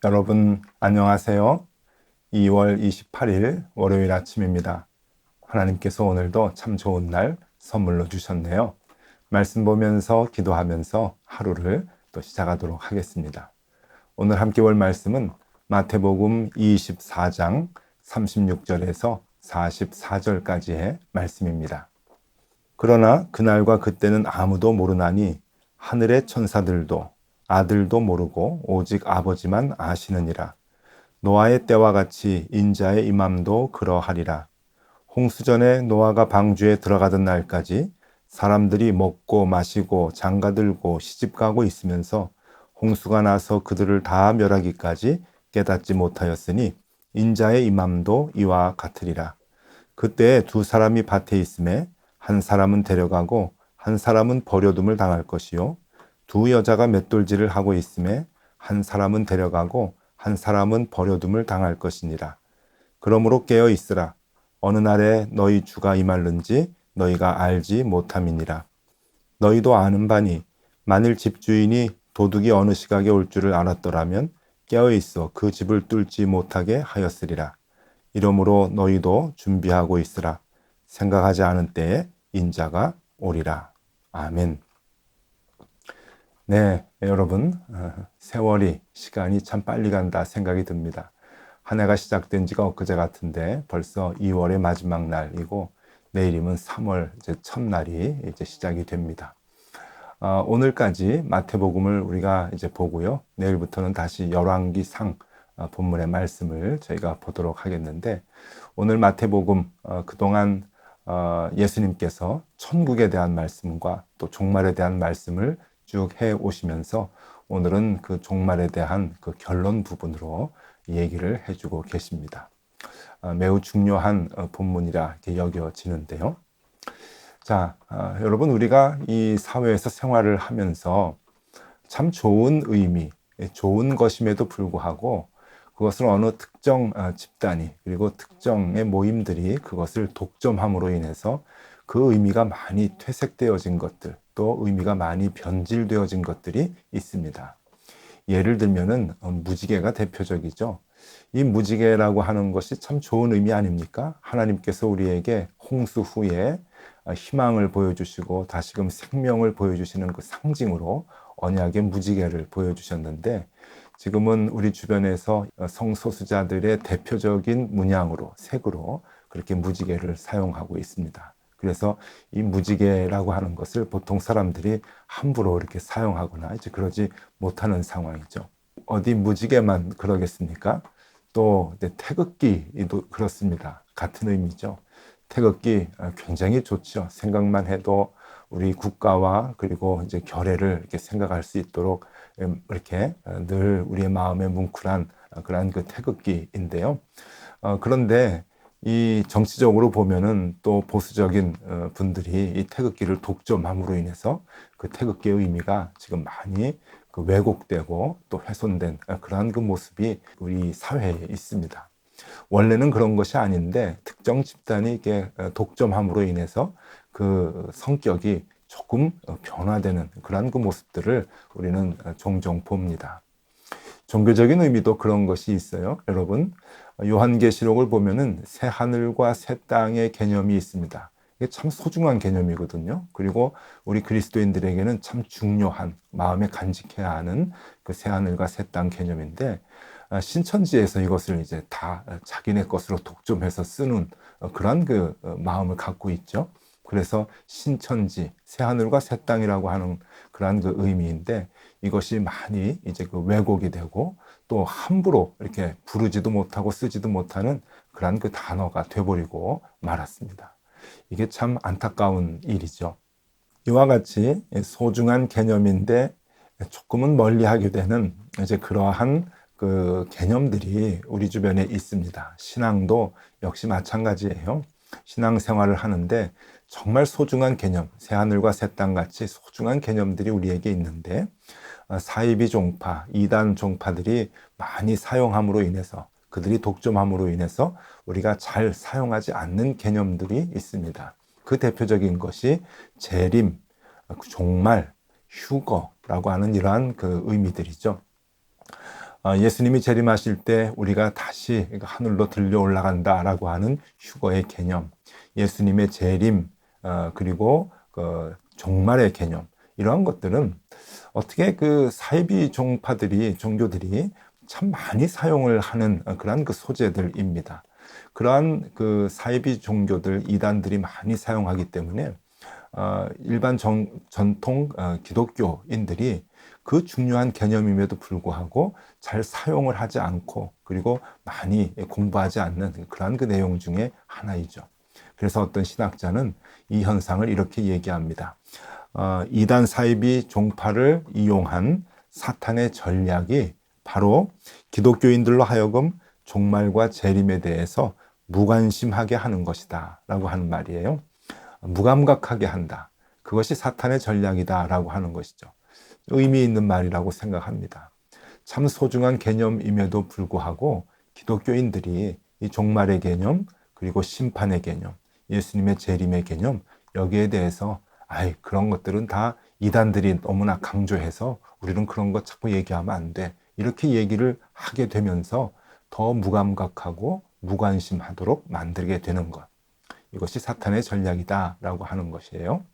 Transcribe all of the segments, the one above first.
여러분 안녕하세요. 2월 28일 월요일 아침입니다. 하나님께서 오늘도 참 좋은 날 선물로 주셨네요. 말씀 보면서 기도하면서 하루를 또 시작하도록 하겠습니다. 오늘 함께 볼 말씀은 마태복음 24장 36절에서 44절까지의 말씀입니다. 그러나 그날과 그때는 아무도 모르나니 하늘의 천사들도 아들도 모르고 오직 아버지만 아시느니라. 노아의 때와 같이 인자의 임함도 그러하리라. 홍수전에 노아가 방주에 들어가던 날까지 사람들이 먹고 마시고 장가들고 시집가고 있으면서 홍수가 나서 그들을 다 멸하기까지 깨닫지 못하였으니 인자의 임함도 이와 같으리라. 그때에 두 사람이 밭에 있음에 한 사람은 데려가고 한 사람은 버려둠을 당할 것이요 두 여자가 맷돌질을 하고 있음에 한 사람은 데려가고 한 사람은 버려둠을 당할 것이니라. 그러므로 깨어 있으라. 어느 날에 너희 주가 임할는지 너희가 알지 못함이니라. 너희도 아는 바니 만일 집주인이 도둑이 어느 시각에 올 줄을 알았더라면 깨어 있어 그 집을 뚫지 못하게 하였으리라. 이러므로 너희도 준비하고 있으라. 생각하지 않은 때에 인자가 오리라. 아멘. 네, 여러분, 세월이, 시간이 참 빨리 간다 생각이 듭니다. 한 해가 시작된 지가 엊그제 같은데 벌써 2월의 마지막 날이고 내일이면 3월 첫날이 이제 시작이 됩니다. 오늘까지 마태복음을 우리가 이제 보고요. 내일부터는 다시 열왕기상 본문의 말씀을 저희가 보도록 하겠는데 오늘 마태복음 그동안 예수님께서 천국에 대한 말씀과 또 종말에 대한 말씀을 쭉 해 오시면서 오늘은 그 종말에 대한 그 결론 부분으로 얘기를 해주고 계십니다. 매우 중요한 본문이라 여겨지는데요. 자, 여러분 우리가 이 사회에서 생활을 하면서 참 좋은 의미, 좋은 것임에도 불구하고 그것을 어느 특정 집단이 그리고 특정의 모임들이 그것을 독점함으로 인해서 그 의미가 많이 퇴색되어진 것들, 또 의미가 많이 변질되어진 것들이 있습니다. 예를 들면은 무지개가 대표적이죠. 이 무지개라고 하는 것이 참 좋은 의미 아닙니까? 하나님께서 우리에게 홍수 후에 희망을 보여주시고 다시금 생명을 보여주시는 그 상징으로 언약의 무지개를 보여주셨는데 지금은 우리 주변에서 성소수자들의 대표적인 문양으로 색으로 그렇게 무지개를 사용하고 있습니다. 그래서 이 무지개라고 하는 것을 보통 사람들이 함부로 이렇게 사용하거나 이제 그러지 못하는 상황이죠. 어디 무지개만 그러겠습니까? 또 태극기도 그렇습니다. 같은 의미죠. 태극기 굉장히 좋죠. 생각만 해도 우리 국가와 그리고 이제 결의를 이렇게 생각할 수 있도록 이렇게 늘 우리의 마음에 뭉클한 그러한 그 태극기인데요. 그런데 이 정치적으로 보면은 또 보수적인 분들이 이 태극기를 독점함으로 인해서 그 태극기의 의미가 지금 많이 그 왜곡되고 또 훼손된 그러한 그 모습이 우리 사회에 있습니다. 원래는 그런 것이 아닌데 특정 집단이 이게 독점함으로 인해서 그 성격이 조금 변화되는 그러한 그 모습들을 우리는 종종 봅니다. 종교적인 의미도 그런 것이 있어요. 여러분, 요한계시록을 보면은 새 하늘과 새 땅의 개념이 있습니다. 이게 참 소중한 개념이거든요. 그리고 우리 그리스도인들에게는 참 중요한 마음에 간직해야 하는 그 새 하늘과 새 땅 개념인데 신천지에서 이것을 이제 다 자기네 것으로 독점해서 쓰는 그런 그 마음을 갖고 있죠. 그래서 신천지, 새 하늘과 새 땅이라고 하는 그러한 그 의미인데 이것이 많이 이제 그 왜곡이 되고 또 함부로 이렇게 부르지도 못하고 쓰지도 못하는 그러한 그 단어가 돼버리고 말았습니다. 이게 참 안타까운 일이죠. 이와 같이 소중한 개념인데 조금은 멀리하게 되는 이제 그러한 그 개념들이 우리 주변에 있습니다. 신앙도 역시 마찬가지예요. 신앙생활을 하는데 정말 소중한 개념, 새하늘과 새 땅같이 소중한 개념들이 우리에게 있는데 사이비 종파, 이단 종파들이 많이 사용함으로 인해서 그들이 독점함으로 인해서 우리가 잘 사용하지 않는 개념들이 있습니다. 그 대표적인 것이 재림, 종말, 휴거라고 하는 이러한 그 의미들이죠. 예수님이 재림하실 때 우리가 다시 하늘로 들려 올라간다라고 하는 휴거의 개념, 예수님의 재림, 그리고 그 종말의 개념, 이러한 것들은 어떻게 그 사이비 종교들이 참 많이 사용을 하는 그러한 그 소재들입니다. 그러한 그 사이비 종교들, 이단들이 많이 사용하기 때문에 일반 전통 기독교인들이 그 중요한 개념임에도 불구하고 잘 사용을 하지 않고 그리고 많이 공부하지 않는 그러한 그 내용 중에 하나이죠. 그래서 어떤 신학자는 이 현상을 이렇게 얘기합니다. 이단 사이비 종파를 이용한 사탄의 전략이 바로 기독교인들로 하여금 종말과 재림에 대해서 무관심하게 하는 것이다 라고 하는 말이에요. 무감각하게 한다. 그것이 사탄의 전략이다라고 하는 것이죠. 의미 있는 말이라고 생각합니다. 참 소중한 개념임에도 불구하고 기독교인들이 이 종말의 개념, 그리고 심판의 개념, 예수님의 재림의 개념, 여기에 대해서 그런 것들은 다 이단들이 너무나 강조해서 우리는 그런 것 자꾸 얘기하면 안 돼. 이렇게 얘기를 하게 되면서 더 무감각하고 무관심하도록 만들게 되는 것. 이것이 사탄의 전략이다라고 하는 것이에요.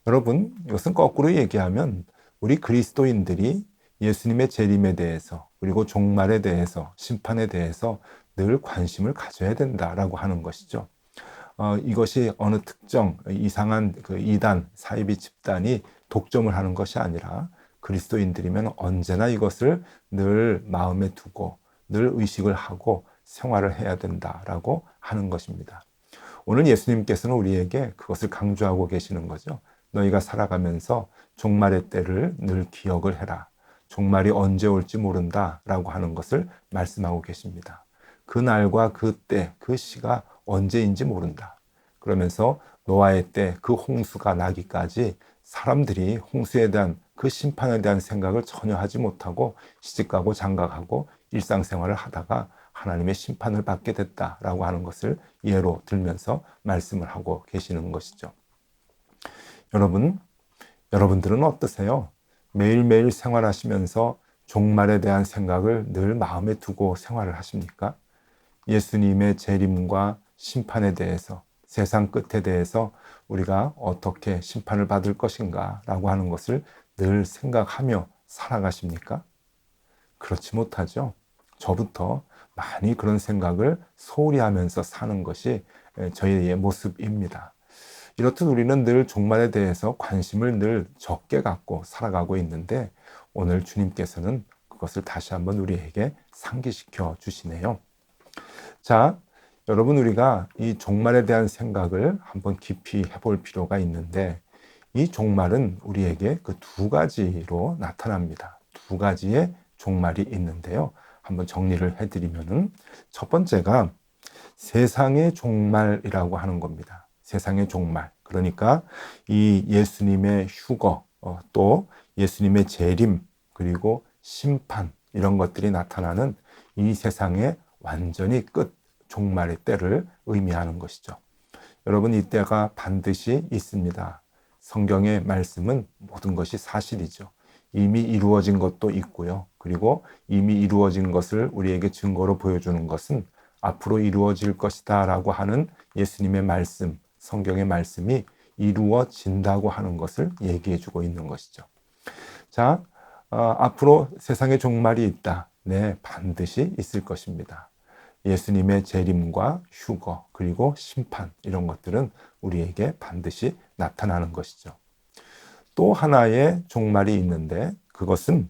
여러분, 이것은 거꾸로 얘기하면 우리 그리스도인들이 예수님의 재림에 대해서 그리고 종말에 대해서 심판에 대해서 늘 관심을 가져야 된다라고 하는 것이죠. 이것이 어느 특정 이상한 그 이단, 사이비 집단이 독점을 하는 것이 아니라 그리스도인들이면 언제나 이것을 늘 마음에 두고 늘 의식을 하고 생활을 해야 된다라고 하는 것입니다. 오늘 예수님께서는 우리에게 그것을 강조하고 계시는 거죠. 너희가 살아가면서 종말의 때를 늘 기억을 해라. 종말이 언제 올지 모른다라고 하는 것을 말씀하고 계십니다. 그 날과 그 때, 그 시가 언제인지 모른다. 그러면서 노아의 때 그 홍수가 나기까지 사람들이 홍수에 대한 그 심판에 대한 생각을 전혀 하지 못하고 시집가고 장가가고 일상생활을 하다가 하나님의 심판을 받게 됐다라고 하는 것을 예로 들면서 말씀을 하고 계시는 것이죠. 여러분들은 어떠세요? 매일매일 생활하시면서 종말에 대한 생각을 늘 마음에 두고 생활을 하십니까? 예수님의 재림과 심판에 대해서, 세상 끝에 대해서 우리가 어떻게 심판을 받을 것인가 라고 하는 것을 늘 생각하며 살아가십니까? 그렇지 못하죠. 저부터 많이 그런 생각을 소홀히 하면서 사는 것이 저희의 모습입니다. 이렇듯 우리는 늘 종말에 대해서 관심을 늘 적게 갖고 살아가고 있는데 오늘 주님께서는 그것을 다시 한번 우리에게 상기시켜 주시네요. 자, 여러분, 우리가 이 종말에 대한 생각을 한번 깊이 해볼 필요가 있는데 이 종말은 우리에게 그 두 가지로 나타납니다. 두 가지의 종말이 있는데요. 한번 정리를 해드리면은 첫 번째가 세상의 종말이라고 하는 겁니다. 세상의 종말. 그러니까 이 예수님의 휴거, 또 예수님의 재림, 그리고 심판, 이런 것들이 나타나는 이 세상의 완전히 끝, 종말의 때를 의미하는 것이죠. 여러분, 이 때가 반드시 있습니다. 성경의 말씀은 모든 것이 사실이죠. 이미 이루어진 것도 있고요. 그리고 이미 이루어진 것을 우리에게 증거로 보여주는 것은 앞으로 이루어질 것이다 라고 하는 예수님의 말씀, 성경의 말씀이 이루어진다고 하는 것을 얘기해 주고 있는 것이죠. 자, 앞으로 세상에 종말이 있다. 네, 반드시 있을 것입니다. 예수님의 재림과 휴거, 그리고 심판, 이런 것들은 우리에게 반드시 나타나는 것이죠. 또 하나의 종말이 있는데 그것은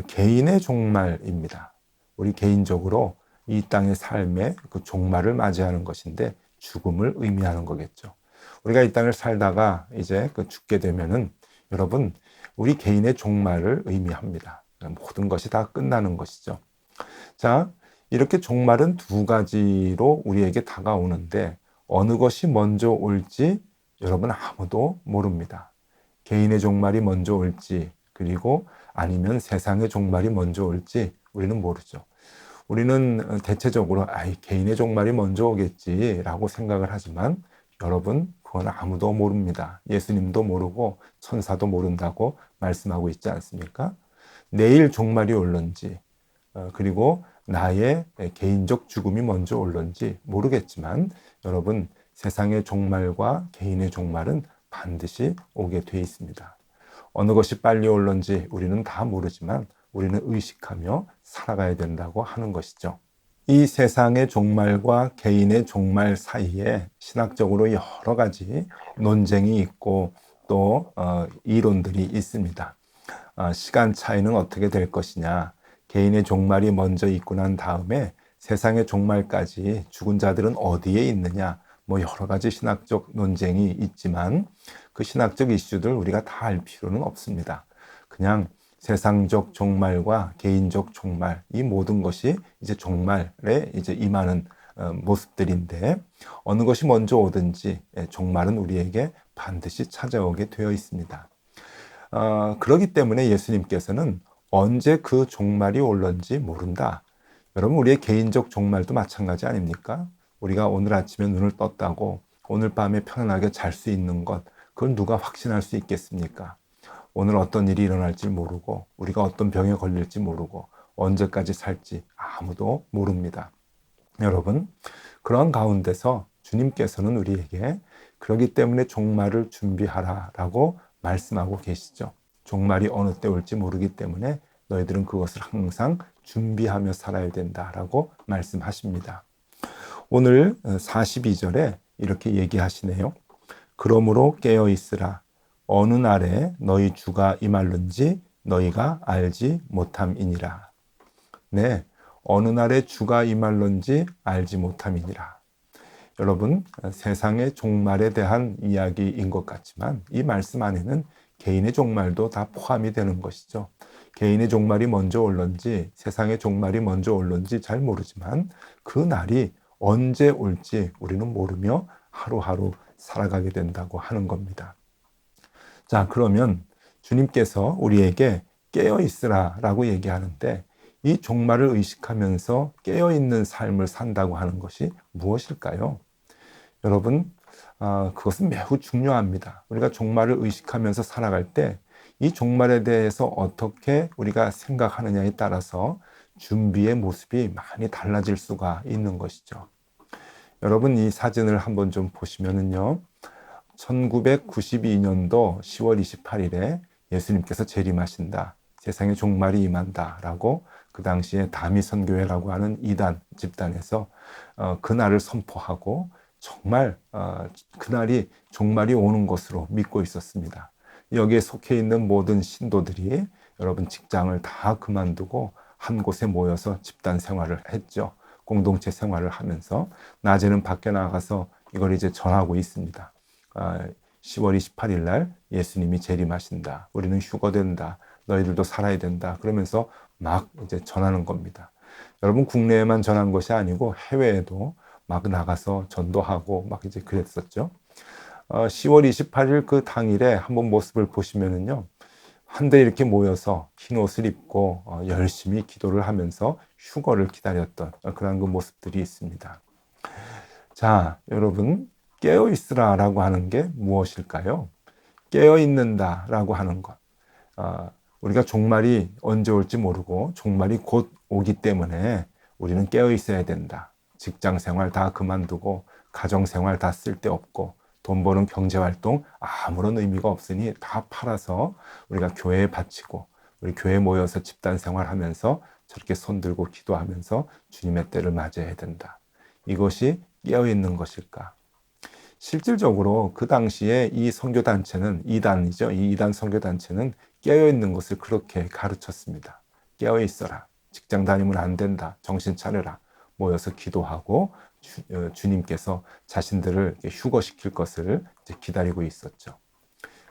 개인의 종말입니다. 우리 개인적으로 이 땅의 삶의 그 종말을 맞이하는 것인데 죽음을 의미하는 거겠죠. 우리가 이 땅을 살다가 이제 그 죽게 되면은 여러분, 우리 개인의 종말을 의미합니다. 모든 것이 다 끝나는 것이죠. 자, 이렇게 종말은 두 가지로 우리에게 다가오는데 어느 것이 먼저 올지 여러분 아무도 모릅니다. 개인의 종말이 먼저 올지 그리고 아니면 세상의 종말이 먼저 올지 우리는 모르죠. 우리는 대체적으로 개인의 종말이 먼저 오겠지라고 생각을 하지만 여러분, 그건 아무도 모릅니다. 예수님도 모르고 천사도 모른다고 말씀하고 있지 않습니까? 내일 종말이 올런지 그리고 나의 개인적 죽음이 먼저 올런지 모르겠지만 여러분, 세상의 종말과 개인의 종말은 반드시 오게 돼 있습니다. 어느 것이 빨리 올런지 우리는 다 모르지만 우리는 의식하며 살아가야 된다고 하는 것이죠. 이 세상의 종말과 개인의 종말 사이에 신학적으로 여러 가지 논쟁이 있고 또 이론들이 있습니다. 시간 차이는 어떻게 될 것이냐, 개인의 종말이 먼저 있고 난 다음에 세상의 종말까지 죽은 자들은 어디에 있느냐, 뭐 여러 가지 신학적 논쟁이 있지만 그 신학적 이슈들 우리가 다 알 필요는 없습니다. 그냥 세상적 종말과 개인적 종말, 이 모든 것이 이제 종말에 이제 임하는 모습들인데 어느 것이 먼저 오든지 종말은 우리에게 반드시 찾아오게 되어 있습니다. 그렇기 때문에 예수님께서는 언제 그 종말이 올런지 모른다. 여러분, 우리의 개인적 종말도 마찬가지 아닙니까? 우리가 오늘 아침에 눈을 떴다고 오늘 밤에 편안하게 잘 수 있는 것, 그걸 누가 확신할 수 있겠습니까? 오늘 어떤 일이 일어날지 모르고 우리가 어떤 병에 걸릴지 모르고 언제까지 살지 아무도 모릅니다. 여러분, 그런 가운데서 주님께서는 우리에게 그러기 때문에 종말을 준비하라라고 말씀하고 계시죠. 종말이 어느 때 올지 모르기 때문에 너희들은 그것을 항상 준비하며 살아야 된다라고 말씀하십니다. 오늘 42절에 이렇게 얘기하시네요. 그러므로 깨어 있으라. 어느 날에 너희 주가 임할는지 너희가 알지 못함이니라. 네, 어느 날에 주가 임할는지 알지 못함이니라. 여러분, 세상의 종말에 대한 이야기인 것 같지만 이 말씀 안에는 개인의 종말도 다 포함이 되는 것이죠. 개인의 종말이 먼저 올런지 세상의 종말이 먼저 올런지 잘 모르지만 그 날이 언제 올지 우리는 모르며 하루하루 살아가게 된다고 하는 겁니다. 자, 그러면 주님께서 우리에게 깨어 있으라 라고 얘기하는데 이 종말을 의식하면서 깨어 있는 삶을 산다고 하는 것이 무엇일까요? 여러분, 그것은 매우 중요합니다. 우리가 종말을 의식하면서 살아갈 때 이 종말에 대해서 어떻게 우리가 생각하느냐에 따라서 준비의 모습이 많이 달라질 수가 있는 것이죠. 여러분, 이 사진을 한번 좀 보시면은요, 1992년도 10월 28일에 예수님께서 재림하신다, 세상의 종말이 임한다 라고 그 당시에 다미선교회라고 하는 이단 집단에서 그날을 선포하고 정말 그날이 종말이 오는 것으로 믿고 있었습니다. 여기에 속해 있는 모든 신도들이 여러분 직장을 다 그만두고 한 곳에 모여서 집단 생활을 했죠. 공동체 생활을 하면서 낮에는 밖에 나가서 이걸 이제 전하고 있습니다. 10월 28일 날 예수님이 재림하신다. 우리는 휴거된다. 너희들도 살아야 된다. 그러면서 막 이제 전하는 겁니다. 여러분, 국내에만 전한 것이 아니고 해외에도 막 나가서 전도하고 막 이제 그랬었죠. 10월 28일 그 당일에 한번 모습을 보시면은요, 한데 이렇게 모여서 흰 옷을 입고 열심히 기도를 하면서 휴거를 기다렸던 그런 그 모습들이 있습니다. 자, 여러분, 깨어 있으라라고 하는 게 무엇일까요? 깨어 있는다라고 하는 것. 우리가 종말이 언제 올지 모르고 종말이 곧 오기 때문에 우리는 깨어 있어야 된다. 직장 생활 다 그만두고 가정 생활 다 쓸데없고 돈 버는 경제 활동 아무런 의미가 없으니 다 팔아서 우리가 교회에 바치고 우리 교회에 모여서 집단 생활하면서 저렇게 손들고 기도하면서 주님의 때를 맞이해야 된다. 이것이 깨어있는 것일까? 실질적으로 그 당시에 이 선교단체는 이단이죠. 이 이단 선교단체는 깨어있는 것을 그렇게 가르쳤습니다. 깨어있어라. 직장 다니면 안 된다. 정신 차려라. 모여서 기도하고 주님께서 자신들을 휴거시킬 것을 이제 기다리고 있었죠.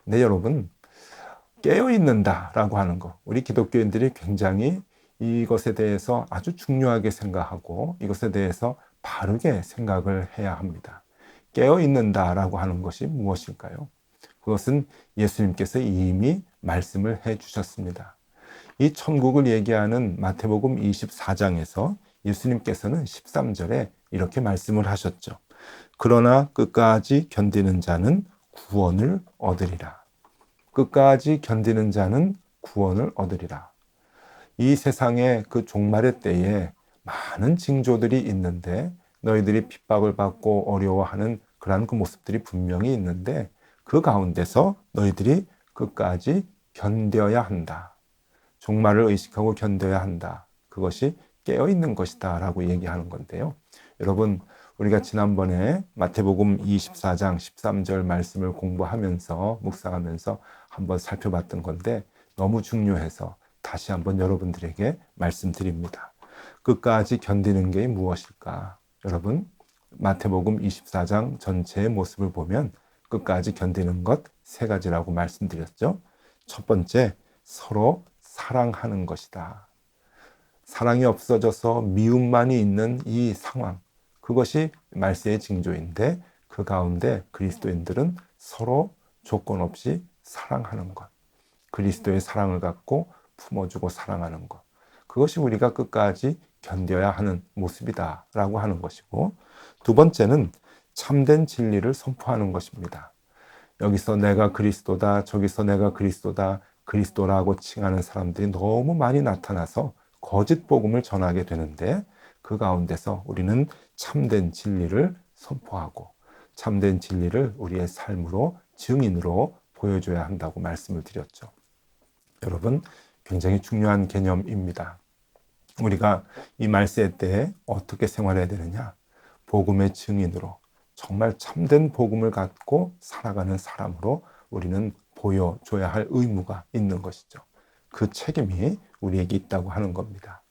근데 여러분, 깨어있는다라고 하는 것, 우리 기독교인들이 굉장히 이것에 대해서 아주 중요하게 생각하고 이것에 대해서 바르게 생각을 해야 합니다. 깨어있는다라고 하는 것이 무엇일까요? 그것은 예수님께서 이미 말씀을 해 주셨습니다. 이 천국을 얘기하는 마태복음 24장에서 예수님께서는 13절에 이렇게 말씀을 하셨죠. 그러나 끝까지 견디는 자는 구원을 얻으리라. 끝까지 견디는 자는 구원을 얻으리라. 이 세상의 그 종말의 때에 많은 징조들이 있는데 너희들이 핍박을 받고 어려워하는 그러한 그 모습들이 분명히 있는데 그 가운데서 너희들이 끝까지 견뎌야 한다. 종말을 의식하고 견뎌야 한다. 그것이 깨어있는 것이다 라고 얘기하는 건데요. 여러분, 우리가 지난번에 마태복음 24장 13절 말씀을 공부하면서 묵상하면서 한번 살펴봤던 건데 너무 중요해서 다시 한번 여러분들에게 말씀드립니다. 끝까지 견디는 게 무엇일까? 여러분, 마태복음 24장 전체의 모습을 보면 끝까지 견디는 것 세 가지라고 말씀드렸죠. 첫 번째, 서로 사랑하는 것이다. 사랑이 없어져서 미움만이 있는 이 상황, 그것이 말세의 징조인데 그 가운데 그리스도인들은 서로 조건 없이 사랑하는 것, 그리스도의 사랑을 갖고 품어주고 사랑하는 것, 그것이 우리가 끝까지 견뎌야 하는 모습이다라고 하는 것이고, 두 번째는 참된 진리를 선포하는 것입니다. 여기서 내가 그리스도다, 저기서 내가 그리스도다, 그리스도라고 칭하는 사람들이 너무 많이 나타나서 거짓 복음을 전하게 되는데 그 가운데서 우리는 참된 진리를 선포하고 참된 진리를 우리의 삶으로 증인으로 보여줘야 한다고 말씀을 드렸죠. 여러분, 굉장히 중요한 개념입니다. 우리가 이 말세 때에 어떻게 생활해야 되느냐? 복음의 증인으로 정말 참된 복음을 갖고 살아가는 사람으로 우리는 보여줘야 할 의무가 있는 것이죠. 그 책임이 우리에게 있다고 하는 겁니다.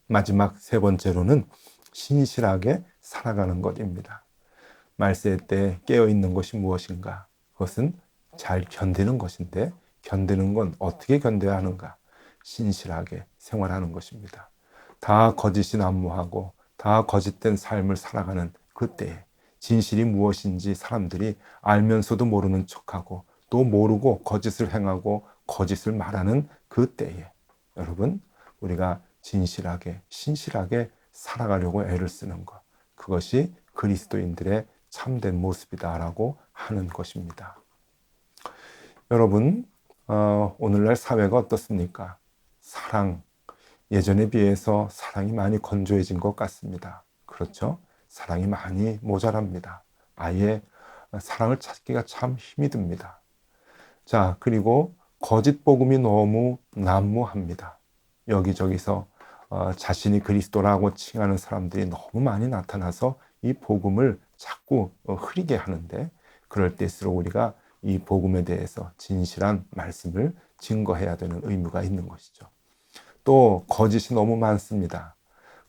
마지막 세 번째로는 신실하게 살아가는 것입니다. 말세 때 깨어있는 것이 무엇인가? 그것은 잘 견디는 것인데 견디는 건 어떻게 견뎌야 하는가? 신실하게 생활하는 것입니다. 다 거짓이 난무하고 다 거짓된 삶을 살아가는 그때에 진실이 무엇인지 사람들이 알면서도 모르는 척하고 또 모르고 거짓을 행하고 거짓을 말하는 그때에 여러분, 우리가 진실하게 신실하게 살아가려고 애를 쓰는 것, 그것이 그리스도인들의 참된 모습이다라고 하는 것입니다. 여러분, 오늘날 사회가 어떻습니까? 사랑, 예전에 비해서 사랑이 많이 건조해진 것 같습니다. 그렇죠? 사랑이 많이 모자랍니다. 아예 사랑을 찾기가 참 힘이 듭니다. 자, 그리고 거짓 복음이 너무 난무합니다. 여기저기서 자신이 그리스도라고 칭하는 사람들이 너무 많이 나타나서 이 복음을 자꾸 흐리게 하는데 그럴 때일수록 우리가 이 복음에 대해서 진실한 말씀을 증거해야 되는 의무가 있는 것이죠. 또 거짓이 너무 많습니다.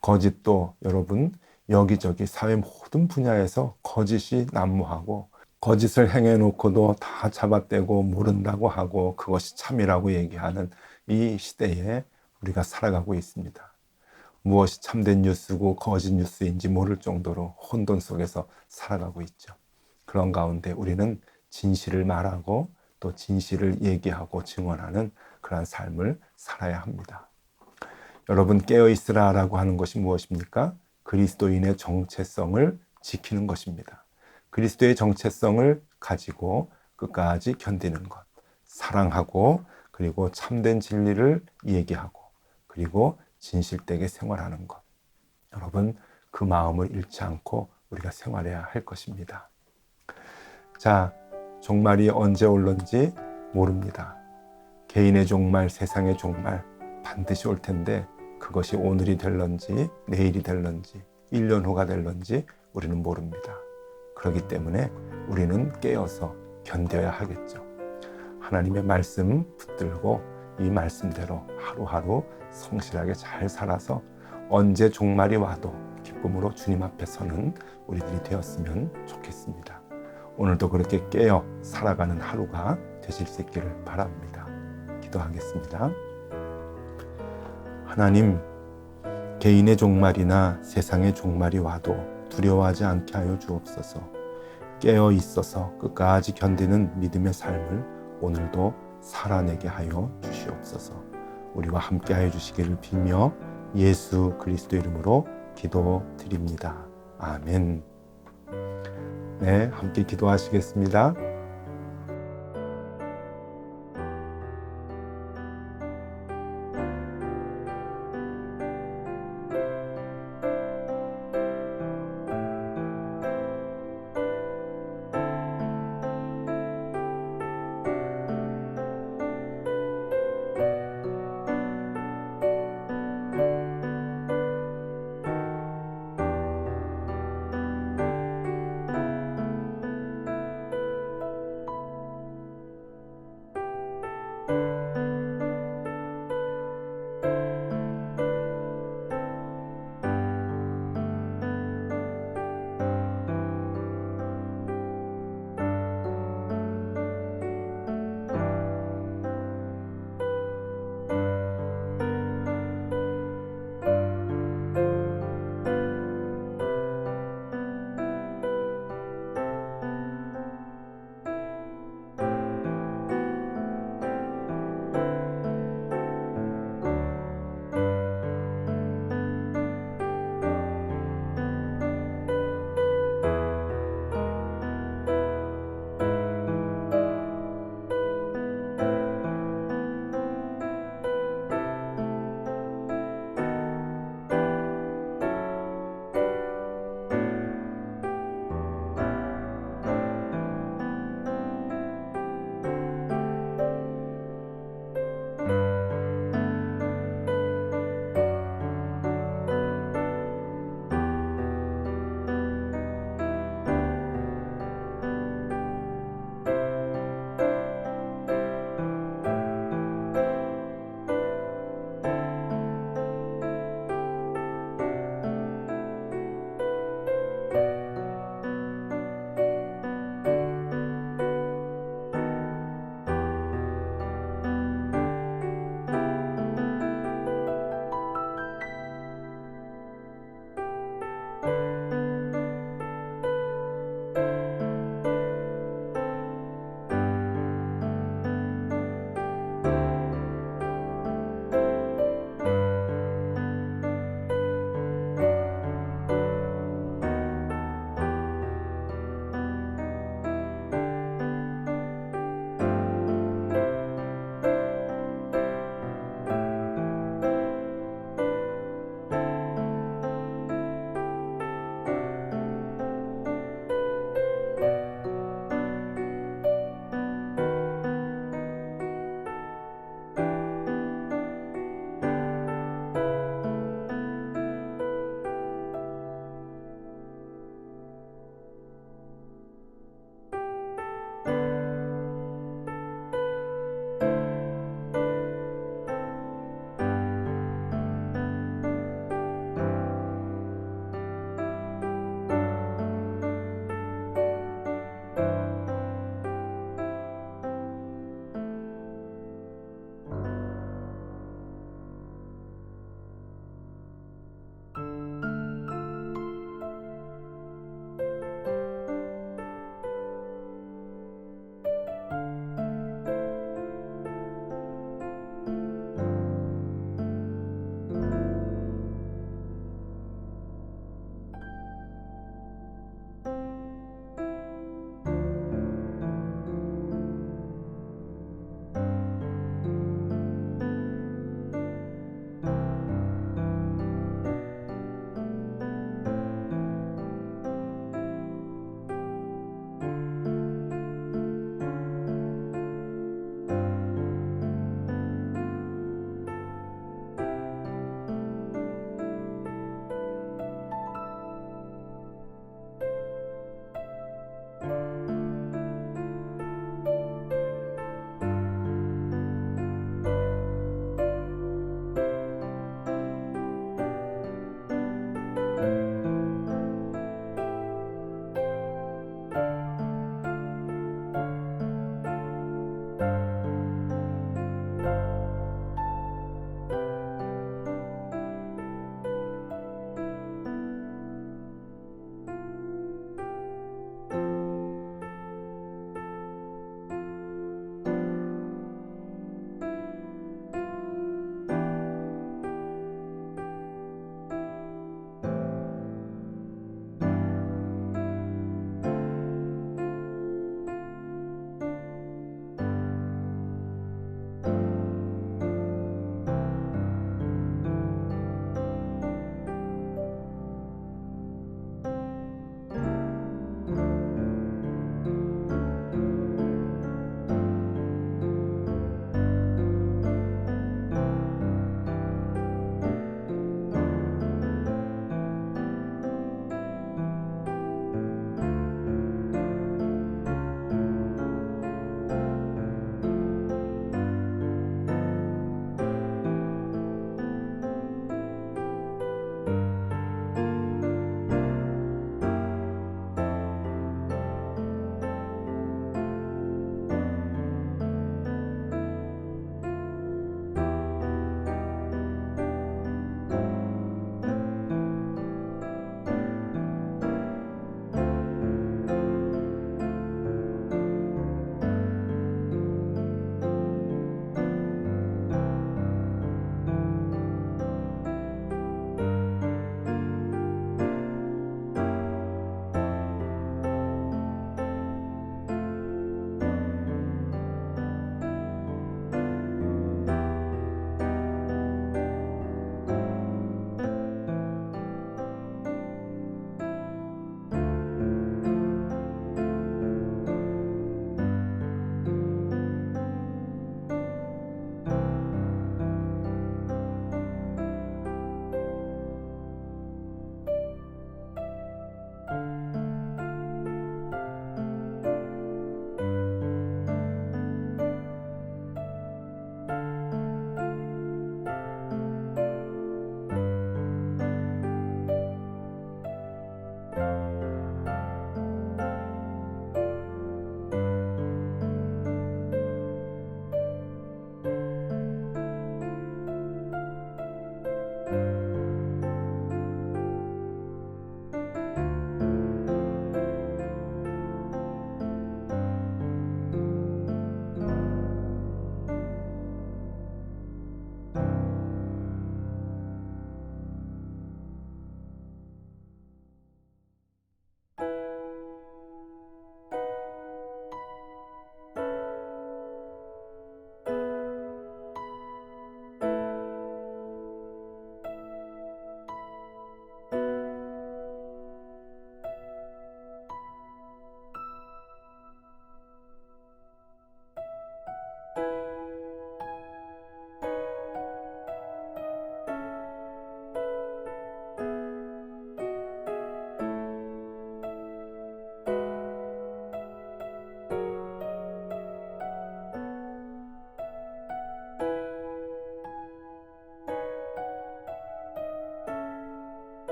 거짓도 여러분 여기저기 사회 모든 분야에서 거짓이 난무하고 거짓을 행해놓고도 다 잡아떼고 모른다고 하고 그것이 참이라고 얘기하는 이 시대에 우리가 살아가고 있습니다. 무엇이 참된 뉴스고 거짓 뉴스인지 모를 정도로 혼돈 속에서 살아가고 있죠. 그런 가운데 우리는 진실을 말하고 또 진실을 얘기하고 증언하는 그러한 삶을 살아야 합니다. 여러분, 깨어있으라라고 하는 것이 무엇입니까? 그리스도인의 정체성을 지키는 것입니다. 그리스도의 정체성을 가지고 끝까지 견디는 것, 사랑하고 그리고 참된 진리를 얘기하고 그리고 진실되게 생활하는 것. 여러분, 그 마음을 잃지 않고 우리가 생활해야 할 것입니다. 자, 종말이 언제 올런지 모릅니다. 개인의 종말, 세상의 종말 반드시 올 텐데 그것이 오늘이 될런지 내일이 될런지 1년 후가 될런지 우리는 모릅니다. 그렇기 때문에 우리는 깨어서 견뎌야 하겠죠. 하나님의 말씀 붙들고 이 말씀대로 하루하루 성실하게 잘 살아서 언제 종말이 와도 기쁨으로 주님 앞에 서는 우리들이 되었으면 좋겠습니다. 오늘도 그렇게 깨어 살아가는 하루가 되실 수 있기를 바랍니다. 기도하겠습니다. 하나님, 개인의 종말이나 세상의 종말이 와도 두려워하지 않게 하여 주옵소서. 깨어 있어서 끝까지 견디는 믿음의 삶을 오늘도 살아내게 하여 주시옵소서. 우리와 함께 하여 주시기를 빌며 예수 그리스도 이름으로 기도드립니다. 아멘. 네, 함께 기도하시겠습니다.